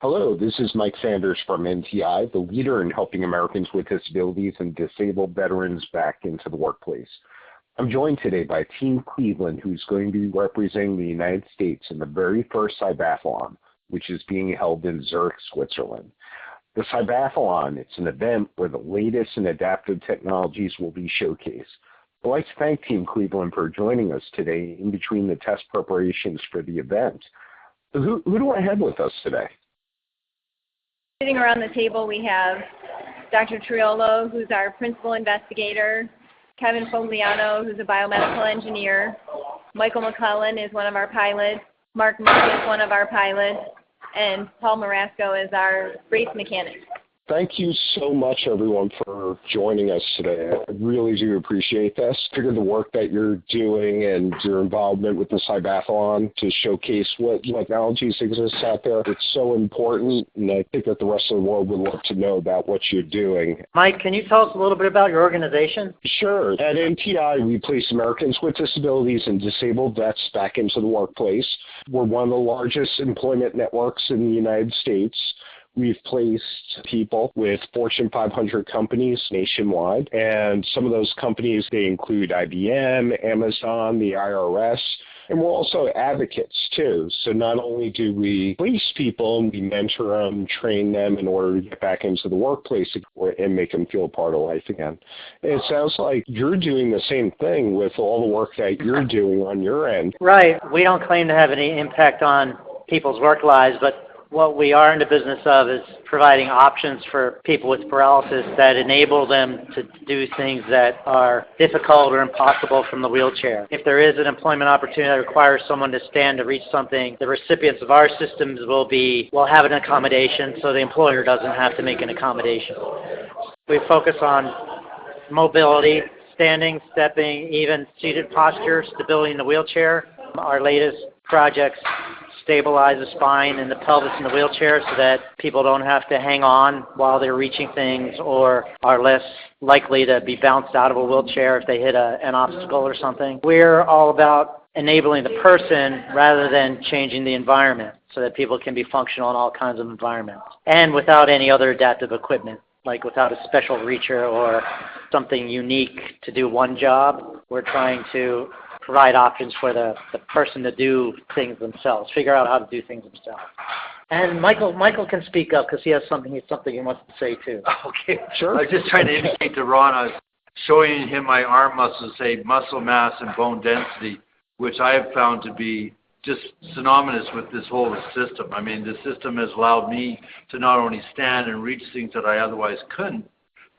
Hello, this is Mike Sanders from NTI, the leader in helping Americans with disabilities and disabled veterans back into the workplace. I'm joined today by Team Cleveland, who's going to be representing the United States in the very first Cybathlon, which is being held in Zurich, Switzerland. The Cybathlon, it's an event where the latest in adaptive technologies will be showcased. I'd like to thank Team Cleveland for joining us today in between the test preparations for the event. Who do I have with us today? Sitting around the table, we have Dr. Triolo, who's our principal investigator, Kevin Fogliano, who's a biomedical engineer, Michael McClellan is one of our pilots, Mark Monk is one of our pilots, and Paul Marasco is our race mechanic. Thank you so much, everyone, for joining us today. I really do appreciate this. I figure the work that you're doing and your involvement with the Cybathlon to showcase what technologies exist out there, it's so important, and I think that the rest of the world would love to know about what you're doing. Mike, can you tell us a little bit about your organization? Sure. At NTI, we place Americans with disabilities and disabled vets back into the workplace. We're one of the largest employment networks in the United States. We've placed people with Fortune 500 companies nationwide, and some of those companies, they include IBM, Amazon, the IRS, and we're also advocates too. So not only do we place people and we mentor them, train them in order to get back into the workplace and make them feel part of life again. And it sounds like you're doing the same thing with all the work that you're doing on your end. Right. We don't claim to have any impact on people's work lives, but what we are in the business of is providing options for people with paralysis that enable them to do things that are difficult or impossible from the wheelchair. If there is an employment opportunity that requires someone to stand to reach something, the recipients of our systems will have an accommodation so the employer doesn't have to make an accommodation. We focus on mobility, standing, stepping, even seated posture, stability in the wheelchair. Our latest projects stabilize the spine and the pelvis in the wheelchair so that people don't have to hang on while they're reaching things or are less likely to be bounced out of a wheelchair if they hit an obstacle or something. We're all about enabling the person rather than changing the environment so that people can be functional in all kinds of environments and without any other adaptive equipment, like without a special reacher or something unique to do one job. We're trying to provide options for the person to do things themselves, figure out how to do things themselves. And Michael can speak up because he has something he wants to say too. Okay, sure. I was just trying to indicate to Ron, I was showing him my arm muscles, say muscle mass and bone density, which I have found to be just synonymous with this whole system. I mean, the system has allowed me to not only stand and reach things that I otherwise couldn't.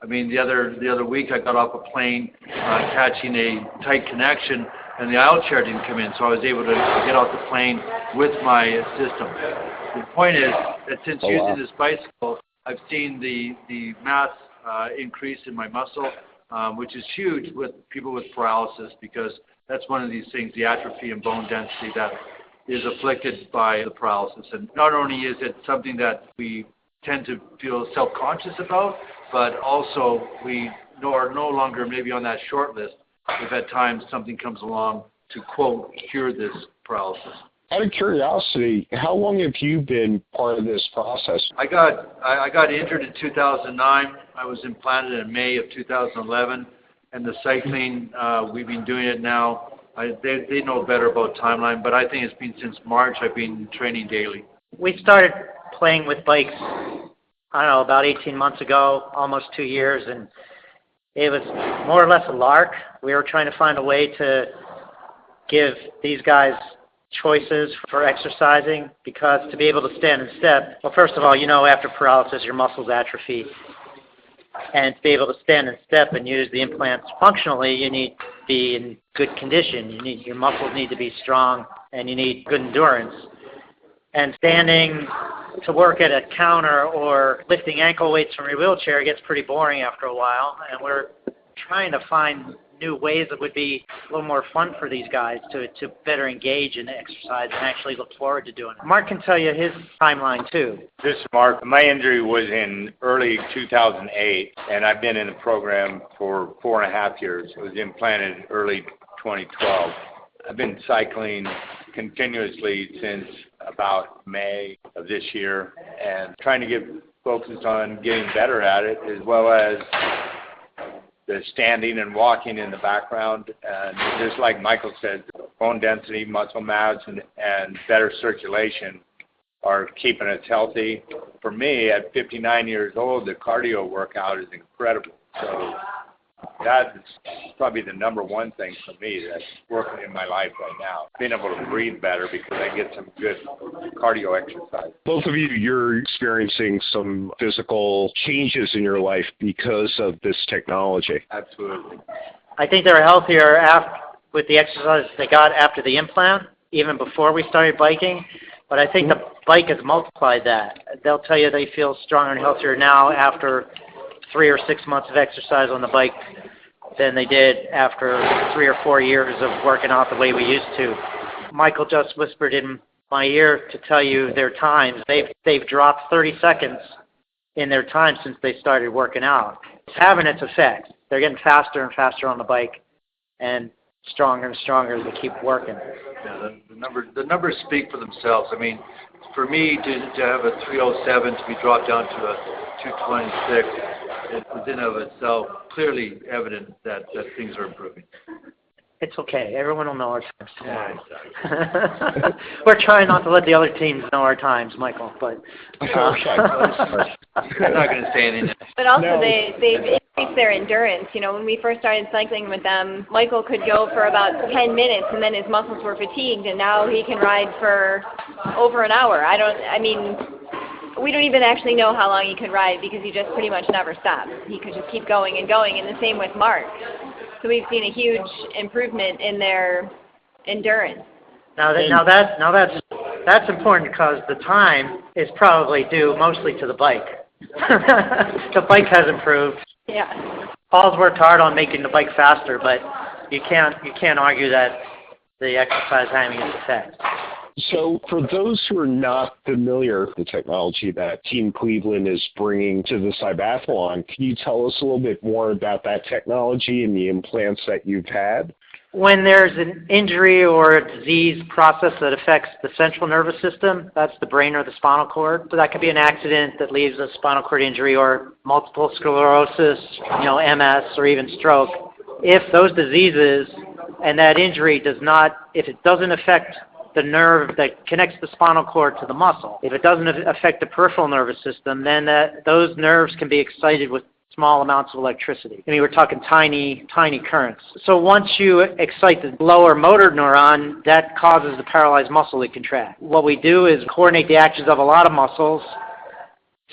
I mean, the other week I got off a plane catching a tight connection, and the aisle chair didn't come in, so I was able to get off the plane with my system. The point is that since using this bicycle, I've seen the mass increase in my muscle, which is huge with people with paralysis, because that's one of these things, the atrophy and bone density that is afflicted by the paralysis. And not only is it something that we tend to feel self-conscious about, but also we are no longer maybe on that short list if at times something comes along to, quote, cure this paralysis. Out of curiosity, how long have you been part of this process? I got injured in 2009. I was implanted in May of 2011. And the cycling, we've been doing it now. They know better about timeline, but I think it's been since March I've been training daily. We started playing with bikes, I don't know, about 18 months ago, almost 2 years, and it was more or less a lark. We were trying to find a way to give these guys choices for exercising, because to be able to stand and step, well, first of all, after paralysis, your muscles atrophy. And to be able to stand and step and use the implants functionally, you need to be in good condition. Your muscles need to be strong, and you need good endurance. And standing to work at a counter or lifting ankle weights from your wheelchair gets pretty boring after a while, and we're trying to find new ways that would be a little more fun for these guys to better engage in exercise and actually look forward to doing it. Mark can tell you his timeline too. This is Mark. My injury was in early 2008, and I've been in the program for 4.5 years. It was implanted early 2012. I've been cycling continuously since about May of this year, and trying to get focused on getting better at it, as well as the standing and walking in the background. And just like Michael said, bone density, muscle mass, and better circulation are keeping us healthy. For me, at 59 years old, the cardio workout is incredible. So that's probably the number one thing for me that's working in my life right now. Being able to breathe better because I get some good cardio exercise. Both of you, you're experiencing some physical changes in your life because of this technology. Absolutely. I think they're healthier with the exercise they got after the implant, even before we started biking. But I think the bike has multiplied that. They'll tell you they feel stronger and healthier now after 3 or 6 months of exercise on the bike than they did after 3 or 4 years of working out the way we used to. Michael just whispered in my ear to tell you their times. They've dropped 30 seconds in their time since they started working out. It's having its effect. They're getting faster and faster on the bike and stronger and stronger as they keep working. Yeah, the numbers speak for themselves. I mean, for me to have a 307 to be dropped down to a 226 is within of itself clearly evident that things are improving. It's okay. Everyone will know our times tomorrow. Yeah, exactly. We're trying not to let the other teams know our times, Michael. But I'm not going to say anything. But also they've increased their endurance. You know, when we first started cycling with them, Michael could go for about 10 minutes and then his muscles were fatigued, and now he can ride for over an hour. We don't even actually know how long he could ride because he just pretty much never stops. He could just keep going and going, and the same with Mark. So we've seen a huge improvement in their endurance. That's important because the time is probably due mostly to the bike. The bike has improved. Yeah. Paul's worked hard on making the bike faster, but you can't argue that the exercise having its effect. So for those who are not familiar with the technology that Team Cleveland is bringing to the Cybathlon, can you tell us a little bit more about that technology and the implants that you've had? When there's an injury or a disease process that affects the central nervous system, that's the brain or the spinal cord. So that could be an accident that leaves a spinal cord injury or multiple sclerosis, MS, or even stroke. If those diseases and that injury if it doesn't affect the nerve that connects the spinal cord to the muscle, if it doesn't affect the peripheral nervous system, then those nerves can be excited with small amounts of electricity. I mean, we're talking tiny, tiny currents. So once you excite the lower motor neuron, that causes the paralyzed muscle to contract. What we do is coordinate the actions of a lot of muscles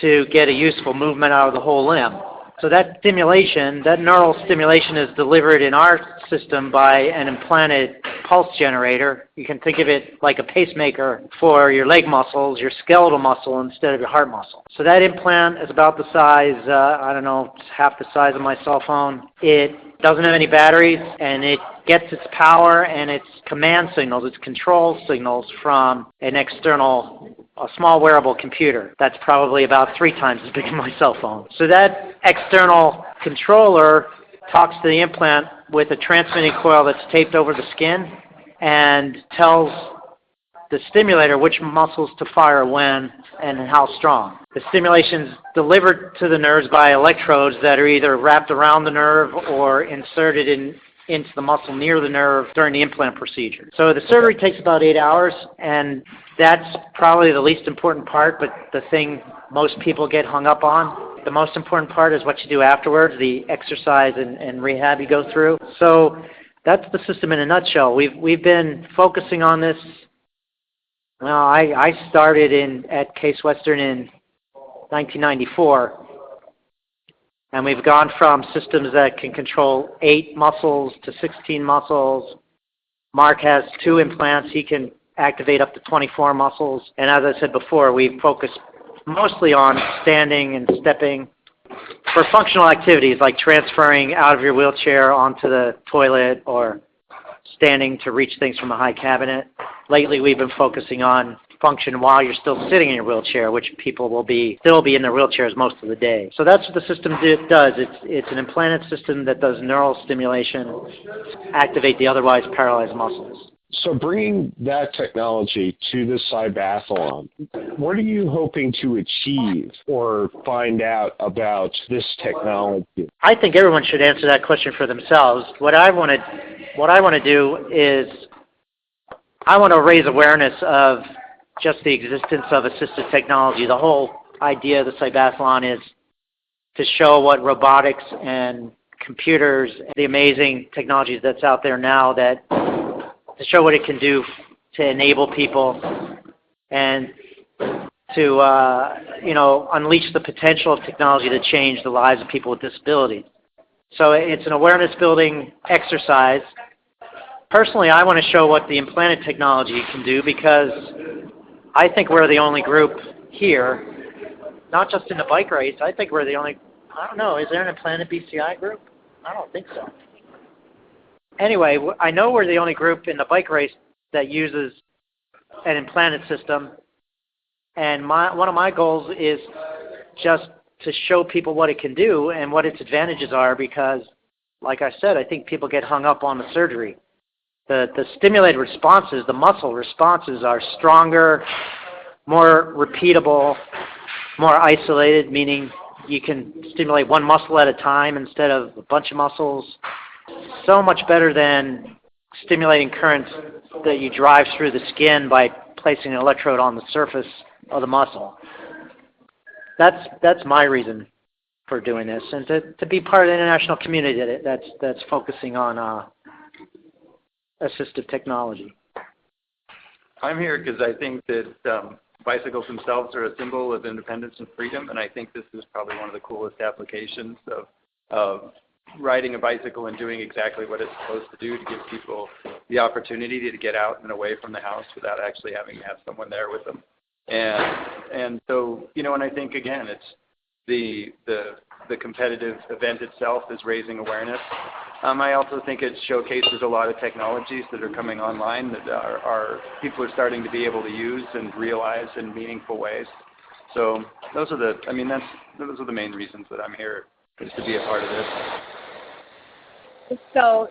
to get a useful movement out of the whole limb. So that stimulation, that neural stimulation, is delivered in our system by an implanted pulse generator. You can think of it like a pacemaker for your leg muscles, your skeletal muscle, instead of your heart muscle. So that implant is about the size, half the size of my cell phone. It doesn't have any batteries, and it gets its power and its command signals, its control signals from an external, a small wearable computer. That's probably about 3 times as big as my cell phone. So that external controller talks to the implant with a transmitting coil that's taped over the skin and tells the stimulator which muscles to fire when and how strong. The stimulation is delivered to the nerves by electrodes that are either wrapped around the nerve or inserted into the muscle near the nerve during the implant procedure. So the surgery takes about 8 hours, and that's probably the least important part, but the thing most people get hung up on. The most important part is what you do afterwards, the exercise and rehab you go through. So that's the system in a nutshell. We've been focusing on this. Well, I started at Case Western in 1994. And we've gone from systems that can control 8 muscles to 16 muscles. Mark has 2 implants. He can activate up to 24 muscles. And as I said before, we focus mostly on standing and stepping for functional activities like transferring out of your wheelchair onto the toilet or standing to reach things from a high cabinet. Lately, we've been focusing on function while you're still sitting in your wheelchair, which people will still be in their wheelchairs most of the day. So that's what the system does. It's an implanted system that does neural stimulation, activate the otherwise paralyzed muscles. So bringing that technology to the Cybathlon, what are you hoping to achieve or find out about this technology? I think everyone should answer that question for themselves. What I want to do is I want to raise awareness of just the existence of assistive technology. The whole idea of the Cybathlon is to show what robotics and computers, the amazing technologies that's out there now, that to show what it can do to enable people and to unleash the potential of technology to change the lives of people with disabilities. So it's an awareness building exercise. Personally, I want to show what the implanted technology can do, because I think we're the only group here, not just in the bike race. I think we're the only, I don't know, is there an implanted BCI group? I don't think so. Anyway, I know we're the only group in the bike race that uses an implanted system, and one of my goals is just to show people what it can do and what its advantages are, because, like I said, I think people get hung up on the surgery. The stimulated responses, the muscle responses are stronger, more repeatable, more isolated, meaning you can stimulate one muscle at a time instead of a bunch of muscles. So much better than stimulating currents that you drive through the skin by placing an electrode on the surface of the muscle. That's my reason for doing this, and to be part of the international community that's focusing on assistive technology. I'm here because I think that bicycles themselves are a symbol of independence and freedom, and I think this is probably one of the coolest applications of riding a bicycle and doing exactly what it's supposed to do, to give people the opportunity to get out and away from the house without actually having to have someone there with them. And so, and I think, again, it's the competitive event itself is raising awareness. I also think it showcases a lot of technologies that are coming online that are people are starting to be able to use and realize in meaningful ways. So those are the main reasons that I'm here, is to be a part of this. So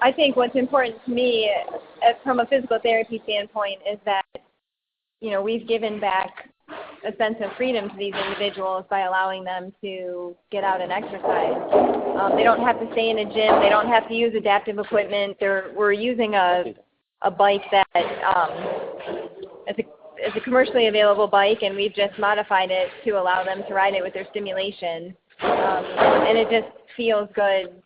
I think what's important to me from a physical therapy standpoint is that, we've given back a sense of freedom to these individuals by allowing them to get out and exercise. They don't have to stay in a gym. They don't have to use adaptive equipment. We're using a bike that is a commercially available bike, and we've just modified it to allow them to ride it with their stimulation. And it just feels good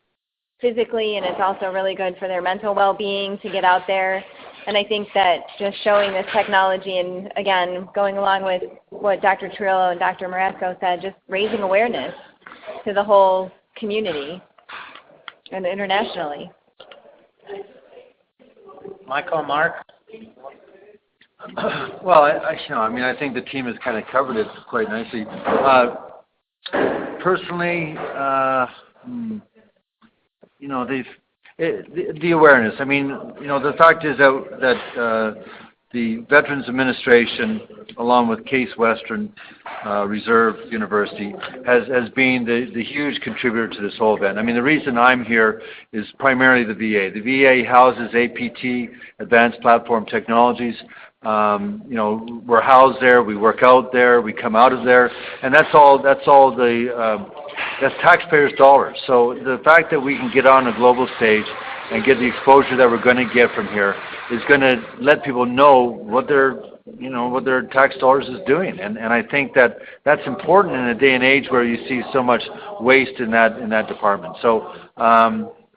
physically, and it's also really good for their mental well-being to get out there. And I think that just showing this technology and, again, going along with what Dr. Trillo and Dr. Marasco said, just raising awareness to the whole community and internationally. Michael, Mark? Well, I think the team has kind of covered it quite nicely. Personally, the awareness. The fact is that the Veterans Administration, along with Case Western Reserve University, has been the huge contributor to this whole event. The reason I'm here is primarily the VA. The VA houses APT, Advanced Platform Technologies. We're housed there, we work out there, we come out of there, and that's taxpayers' dollars. So the fact that we can get on a global stage and get the exposure that we're going to get from here is going to let people know what their tax dollars is doing. And I think that's important in a day and age where you see so much waste in that department. So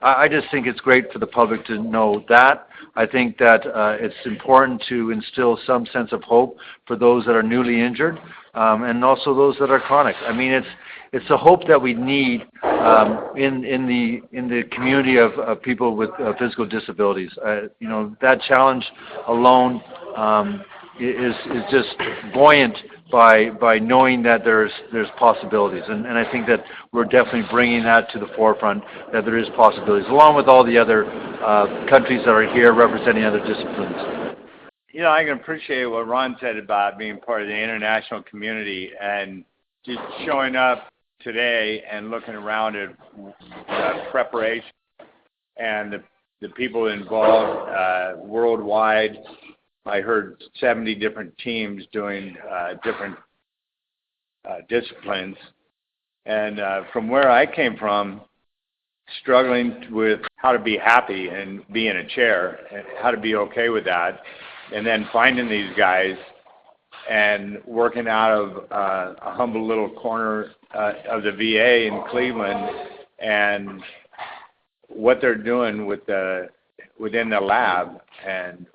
I just think it's great for the public to know that. I think that it's important to instill some sense of hope for those that are newly injured, and also those that are chronic. It's a hope that we need in the community of people with physical disabilities. That challenge alone is just buoyant by knowing that there's possibilities, and I think that we're definitely bringing that to the forefront, that there is possibilities, along with all the other countries that are here representing other disciplines. I can appreciate what Ron said about being part of the international community, and just showing up today and looking around at the preparation and the people involved worldwide. I heard 70 different teams doing different disciplines. And from where I came from, struggling with how to be happy and be in a chair and how to be okay with that, and then finding these guys and working out of a humble little corner of the VA in Cleveland, and what they're doing within the lab and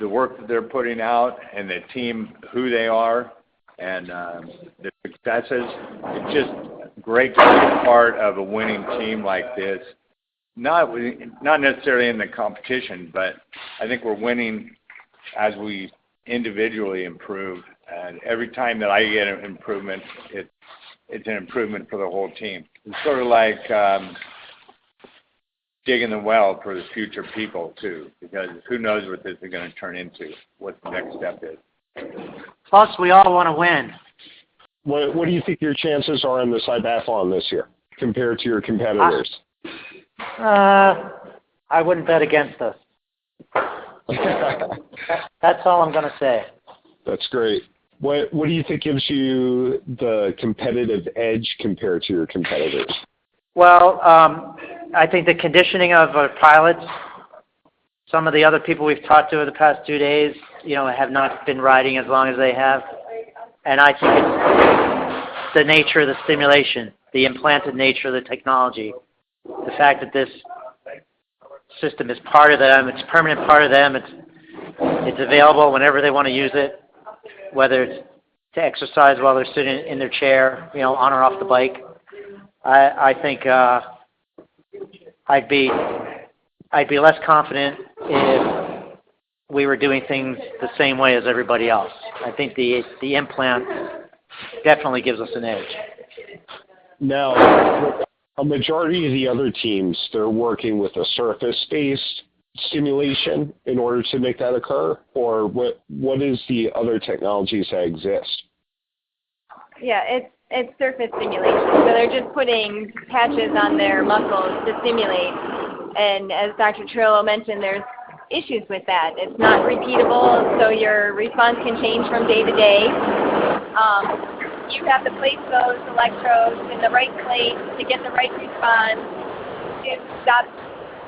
the work that they're putting out, and the team, who they are, and the successes. It's just great to be part of a winning team like this. Not necessarily in the competition, but I think we're winning as we individually improve. And every time that I get an improvement, it's an improvement for the whole team. It's sort of like digging the well for the future people too, because who knows what this is going to turn into, what the next step is. Plus, we all want to win. What do you think your chances are in the Cybathlon this year compared to your competitors? I wouldn't bet against us. That's all I'm going to say. That's great. What do you think gives you the competitive edge compared to your competitors? Well, I think the conditioning of our pilots, some of the other people we've talked to over the past 2 days, have not been riding as long as they have. And I think it's the nature of the stimulation, the implanted nature of the technology, the fact that this system is part of them, it's a permanent part of them, it's available whenever they want to use it, whether it's to exercise while they're sitting in their chair, on or off the bike. I think I'd be less confident if we were doing things the same way as everybody else. I think the implant definitely gives us an edge. Now, a majority of the other teams, they're working with a surface-based stimulation in order to make that occur, or what is the other technologies that exist? Yeah, it's surface stimulation. So they're just putting patches on their muscles to stimulate. And as Dr. Trillo mentioned, there's issues with that. It's not repeatable, so your response can change from day to day. You have to place those electrodes in the right place to get the right response, to stop,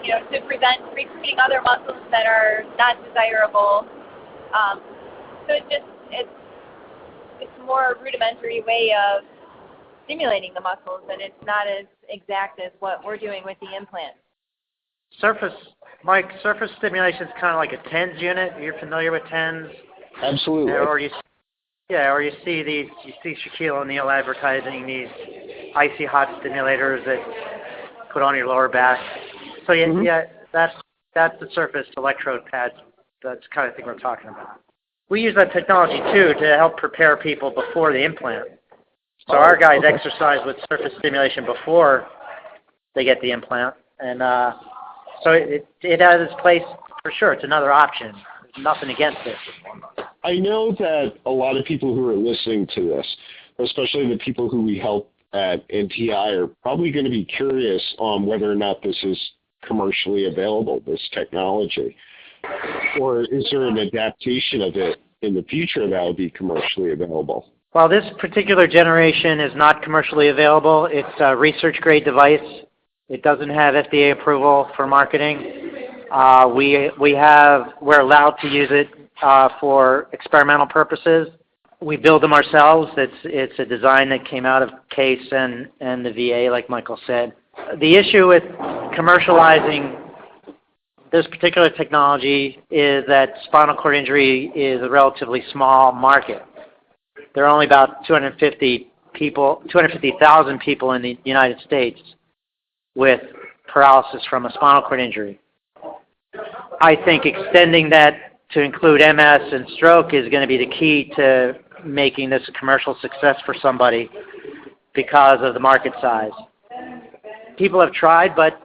to prevent recruiting other muscles that are not desirable. So it's a more rudimentary way of stimulating the muscles, and it's not as exact as what we're doing with the implant. Surface stimulation is kind of like a TENS unit. You're familiar with TENS? Absolutely. Or you see Shaquille O'Neal advertising these icy hot stimulators that put on your lower back. So that's the surface electrode pad. That's the kind of thing we're talking about. We use that technology too to help prepare people before the implant. So our guys exercise with surface stimulation before they get the implant, and so it has its place for sure. It's another option. There's nothing against it. I know that a lot of people who are listening to this, especially the people who we help at NTI, are probably going to be curious on whether or not this is commercially available, this technology. Or is there an adaptation of it in the future that will be commercially available? Well, this particular generation is not commercially available. It's a research-grade device. It doesn't have FDA approval for marketing. We're allowed to use it for experimental purposes. We build them ourselves. It's a design that came out of CASE and the VA, like Michael said. The issue with commercializing this particular technology is that spinal cord injury is a relatively small market. There are only about 250,000 people in the United States with paralysis from a spinal cord injury. I think extending that to include MS and stroke is going to be the key to making this a commercial success for somebody because of the market size. People have tried, but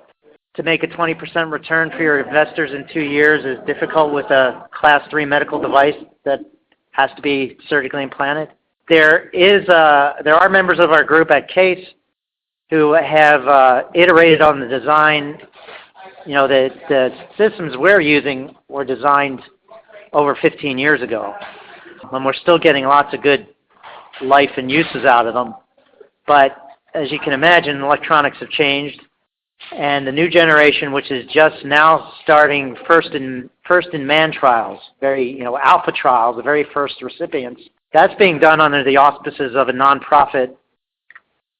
to make a 20% return for your investors in 2 years is difficult with a Class 3 medical device that has to be surgically implanted. There are members of our group at CASE who have iterated on the design You know, the systems we're using were designed over 15 years ago, and we're still getting lots of good life and uses out of them. But as you can imagine, electronics have changed, and the new generation, which is just now starting first in man trials, alpha trials, the very first recipients, that's being done under the auspices of a nonprofit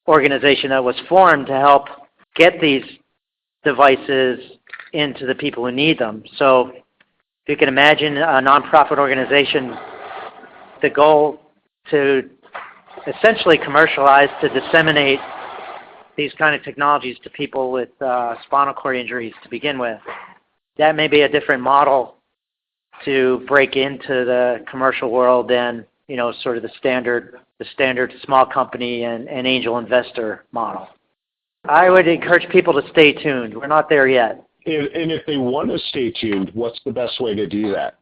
organization that was formed to help get these devices into the people who need them. So if you can imagine a nonprofit organization, the goal to essentially commercialize, to disseminate these kind of technologies to people with spinal cord injuries to begin with. That may be a different model to break into the commercial world than, sort of the standard small company and angel investor model. I would encourage people to stay tuned. We're not there yet. And if they want to stay tuned, what's the best way to do that?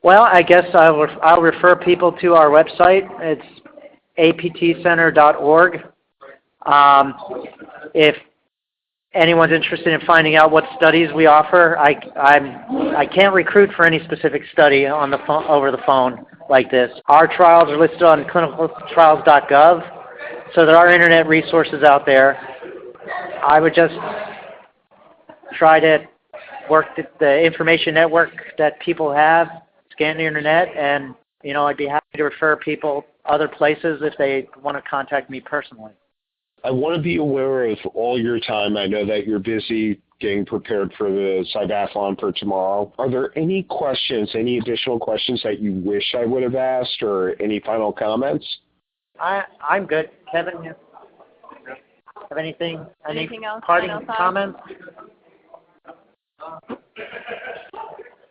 Well, I guess I'll refer people to our website. It's aptcenter.org. If anyone's interested in finding out what studies we offer, I can't recruit for any specific study on the phone, over the phone like this. Our trials are listed on clinicaltrials.gov, so there are internet resources out there. I would just try to work the information network that people have, scan the internet, and I'd be happy to refer people other places if they want to contact me personally. I want to be aware of all your time. I know that you're busy getting prepared for the Cybathlon for tomorrow. Are there any questions, any additional questions that you wish I would have asked, or any final comments? I'm good. Kevin, you have anything? Anything else? Parting comments?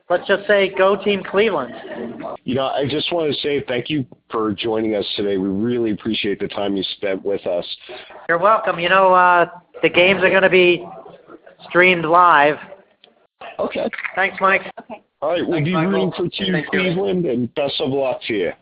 Let's just say, go Team Cleveland. I just want to say thank you for joining us today. We really appreciate the time you spent with us. You're welcome. The games are going to be streamed live. Okay. Thanks, Mike. Okay. All right. We'll be rooting for Team Cleveland, and best of luck to you.